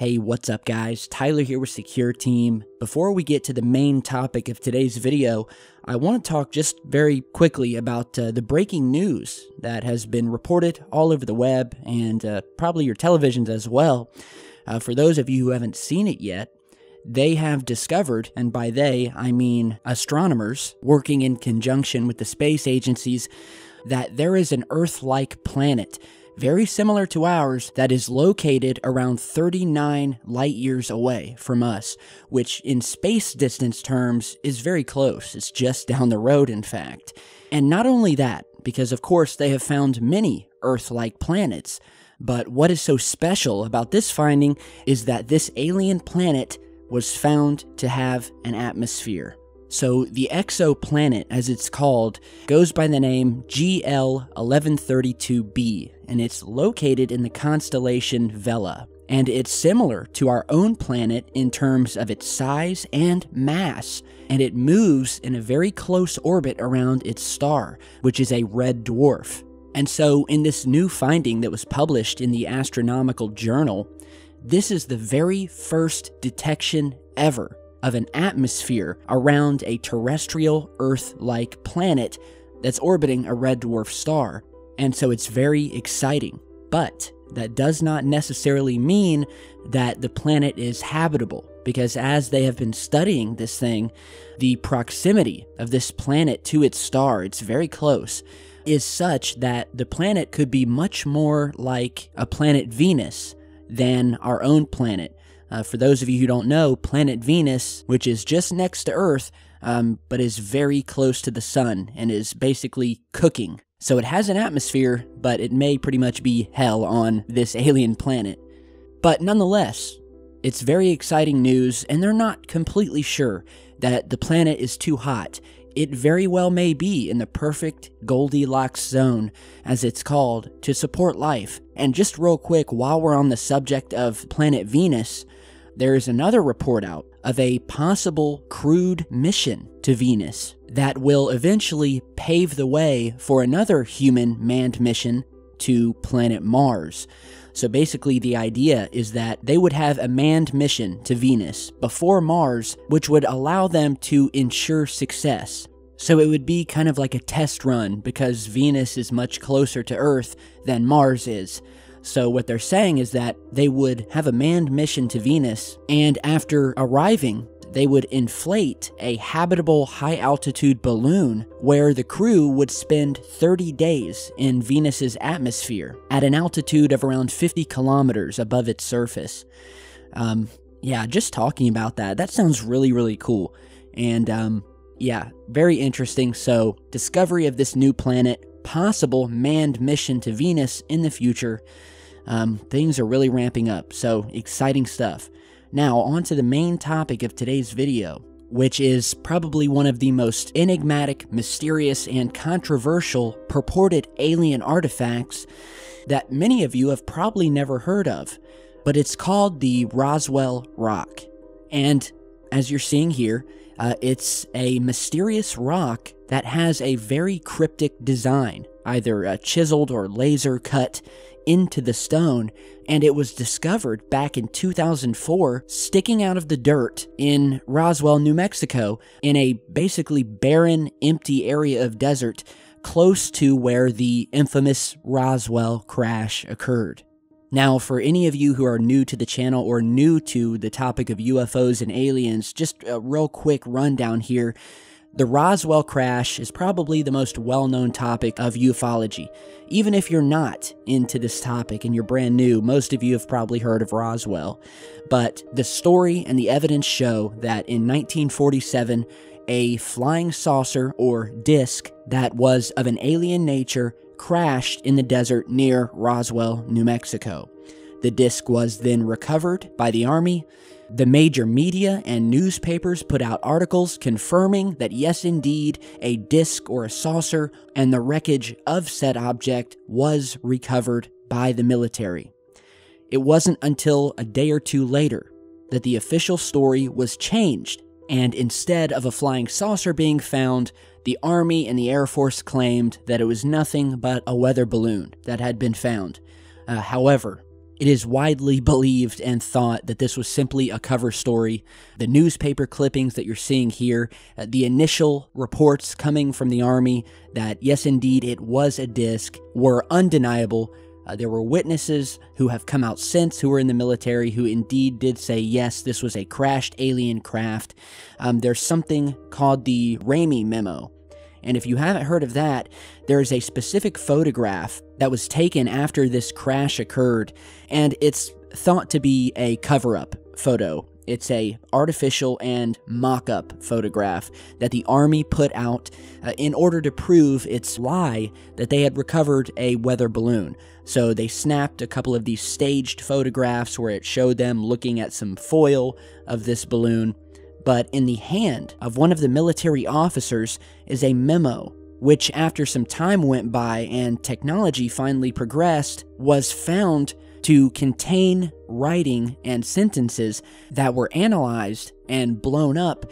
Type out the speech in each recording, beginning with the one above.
Hey, what's up guys? Tyler here with Secureteam. Before we get to the main topic of today's video, I want to talk just very quickly about the breaking news that has been reported all over the web and probably your televisions as well. For those of you who haven't seen it yet, they have discovered, and by they I mean astronomers working in conjunction with the space agencies, that there is an Earth-like planet very similar to ours that is located around 39 light years away from us, which in space distance terms is very close. It's just down the road, in fact. And not only that, because of course they have found many Earth-like planets, but what is so special about this finding is that this alien planet was found to have an atmosphere. So the exoplanet, as it's called, goes by the name GL1132b, and it's located in the constellation Vela. And it's similar to our own planet in terms of its size and mass, and it moves in a very close orbit around its star, which is a red dwarf. And so in this new finding that was published in the Astronomical Journal, this is the very first detection ever of an atmosphere around a terrestrial Earth-like planet that's orbiting a red dwarf star. And so it's very exciting. But that does not necessarily mean that the planet is habitable, because as they have been studying this thing, the proximity of this planet to its star, it's very close, is such that the planet could be much more like a planet Venus than our own planet. For those of you who don't know, planet Venus, which is just next to Earth, but is very close to the sun and is basically cooking. So it has an atmosphere, but it may pretty much be hell on this alien planet. But nonetheless, it's very exciting news, and they're not completely sure that the planet is too hot. It very well may be in the perfect Goldilocks zone, as it's called, to support life. And just real quick, while we're on the subject of planet Venus, there is another report out of a possible crewed mission to Venus that will eventually pave the way for another human manned mission to planet Mars. So basically the idea is that they would have a manned mission to Venus before Mars, which would allow them to ensure success. So it would be kind of like a test run, because Venus is much closer to Earth than Mars is. So what they're saying is that they would have a manned mission to Venus, and after arriving, they would inflate a habitable high-altitude balloon where the crew would spend 30 days in Venus's atmosphere at an altitude of around 50 kilometers above its surface. Yeah, just talking about that sounds really, really cool. And yeah, very interesting. So, discovery of this new planet, possible manned mission to Venus in the future. Things are really ramping up, so exciting stuff. Now, on to the main topic of today's video, which is probably one of the most enigmatic, mysterious, and controversial purported alien artifacts that many of you have probably never heard of, but it's called the Roswell Rock. And as you're seeing here, it's a mysterious rock that has a very cryptic design, either chiseled or laser cut into the stone, and it was discovered back in 2004 sticking out of the dirt in Roswell, New Mexico, in a basically barren, empty area of desert close to where the infamous Roswell crash occurred. Now, for any of you who are new to the channel or new to the topic of UFOs and aliens, just a real quick rundown here. The Roswell crash is probably the most well-known topic of ufology. Even if you're not into this topic and you're brand new, most of you have probably heard of Roswell. But the story and the evidence show that in 1947, a flying saucer or disc that was of an alien nature crashed in the desert near Roswell, New Mexico. The disc was then recovered by the Army. The major media and newspapers put out articles confirming that yes, indeed, a disc or a saucer and the wreckage of said object was recovered by the military. It wasn't until a day or two later that the official story was changed, and instead of a flying saucer being found, the Army and the Air Force claimed that it was nothing but a weather balloon that had been found. However, It is widely believed and thought that this was simply a cover story. The newspaper clippings that you're seeing here, the initial reports coming from the Army that yes, indeed, it was a disc, were undeniable. There were witnesses who have come out since who were in the military who indeed did say, yes, this was a crashed alien craft. There's something called the Ramey Memo. And if you haven't heard of that, there is a specific photograph that was taken after this crash occurred, and it's thought to be a cover-up photo. It's a artificial and mock-up photograph that the Army put out in order to prove its lie that they had recovered a weather balloon. So they snapped a couple of these staged photographs where it showed them looking at some foil of this balloon. But in the hand of one of the military officers is a memo, which after some time went by and technology finally progressed, was found to contain writing and sentences that were analyzed and blown up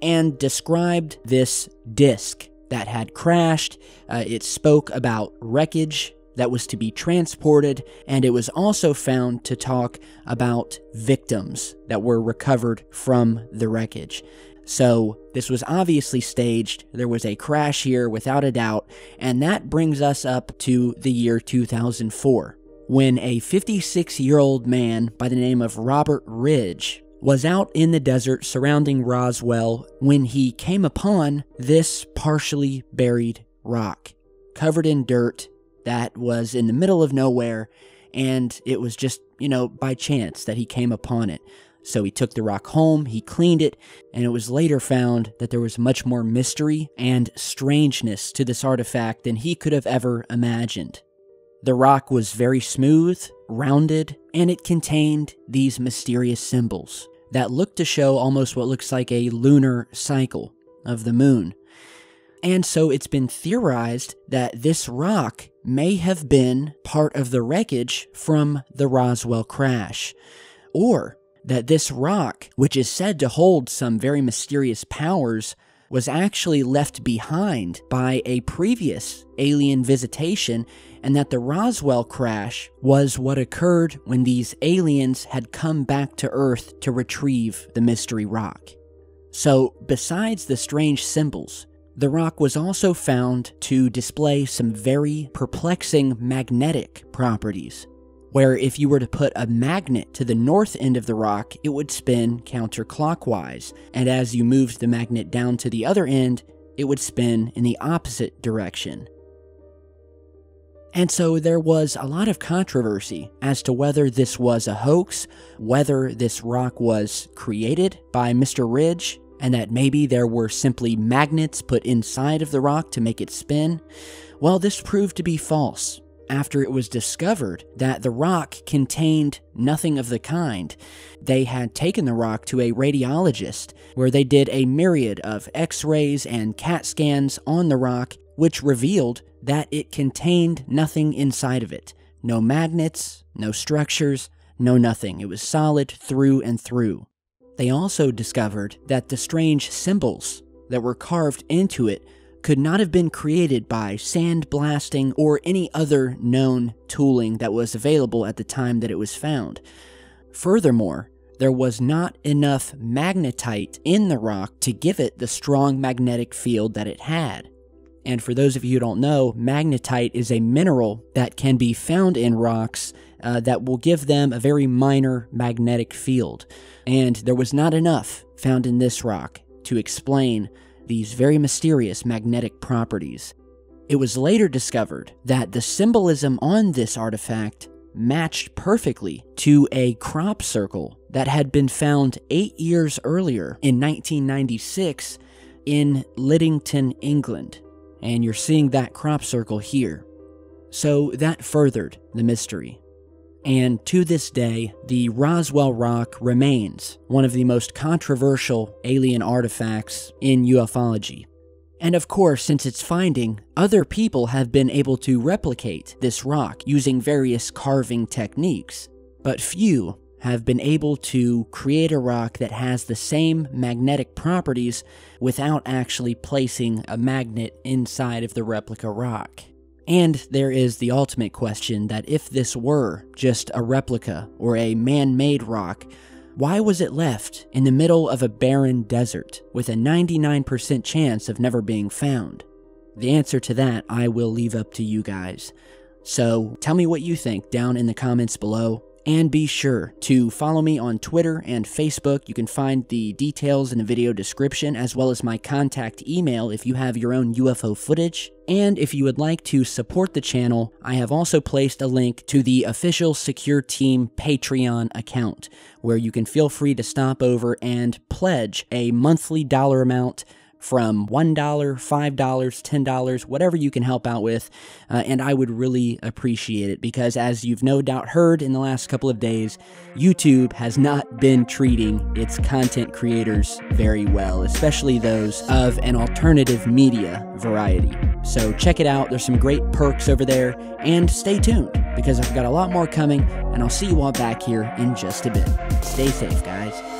and described this disc that had crashed. It spoke about wreckage that was to be transported, and it was also found to talk about victims that were recovered from the wreckage. So this was obviously staged. There was a crash here without a doubt, and that brings us up to the year 2004, when a 56-year-old man by the name of Robert Ridge was out in the desert surrounding Roswell when he came upon this partially buried rock, covered in dirt, that was in the middle of nowhere, and it was just, by chance that he came upon it. So he took the rock home, he cleaned it, and it was later found that there was much more mystery and strangeness to this artifact than he could have ever imagined. The rock was very smooth, rounded, and it contained these mysterious symbols that looked to show almost what looks like a lunar cycle of the moon. And so it's been theorized that this rock may have been part of the wreckage from the Roswell crash, or that this rock, which is said to hold some very mysterious powers, was actually left behind by a previous alien visitation, and that the Roswell crash was what occurred when these aliens had come back to Earth to retrieve the mystery rock. So, besides the strange symbols, the rock was also found to display some very perplexing magnetic properties, where if you were to put a magnet to the north end of the rock, it would spin counterclockwise, and as you moved the magnet down to the other end, it would spin in the opposite direction. And so there was a lot of controversy as to whether this was a hoax, whether this rock was created by Mr. Ridge, and that maybe there were simply magnets put inside of the rock to make it spin. Well, this proved to be false after it was discovered that the rock contained nothing of the kind. They had taken the rock to a radiologist where they did a myriad of x-rays and CAT scans on the rock, which revealed that it contained nothing inside of it. No magnets, no structures, no nothing. It was solid through and through. They also discovered that the strange symbols that were carved into it could not have been created by sandblasting or any other known tooling that was available at the time that it was found. Furthermore, there was not enough magnetite in the rock to give it the strong magnetic field that it had. And for those of you who don't know, magnetite is a mineral that can be found in rocks that will give them a very minor magnetic field. And there was not enough found in this rock to explain these very mysterious magnetic properties. It was later discovered that the symbolism on this artifact matched perfectly to a crop circle that had been found 8 years earlier in 1996 in Liddington, England. And you're seeing that crop circle here. So that furthered the mystery. And to this day, the Roswell Rock remains one of the most controversial alien artifacts in ufology. And of course, since its finding, other people have been able to replicate this rock using various carving techniques, but few have been able to create a rock that has the same magnetic properties without actually placing a magnet inside of the replica rock. And there is the ultimate question that if this were just a replica or a man-made rock, why was it left in the middle of a barren desert with a 99% chance of never being found? The answer to that I will leave up to you guys. So tell me what you think down in the comments below. And be sure to follow me on Twitter and Facebook. You can find the details in the video description, as well as my contact email if you have your own UFO footage. And if you would like to support the channel, I have also placed a link to the official Secureteam Patreon account, where you can feel free to stop over and pledge a monthly dollar amount from $1, $5, $10, whatever you can help out with, and I would really appreciate it, because as you've no doubt heard in the last couple of days, YouTube has not been treating its content creators very well, especially those of an alternative media variety. So check it out, there's some great perks over there, and stay tuned, because I've got a lot more coming, and I'll see you all back here in just a bit. Stay safe, guys.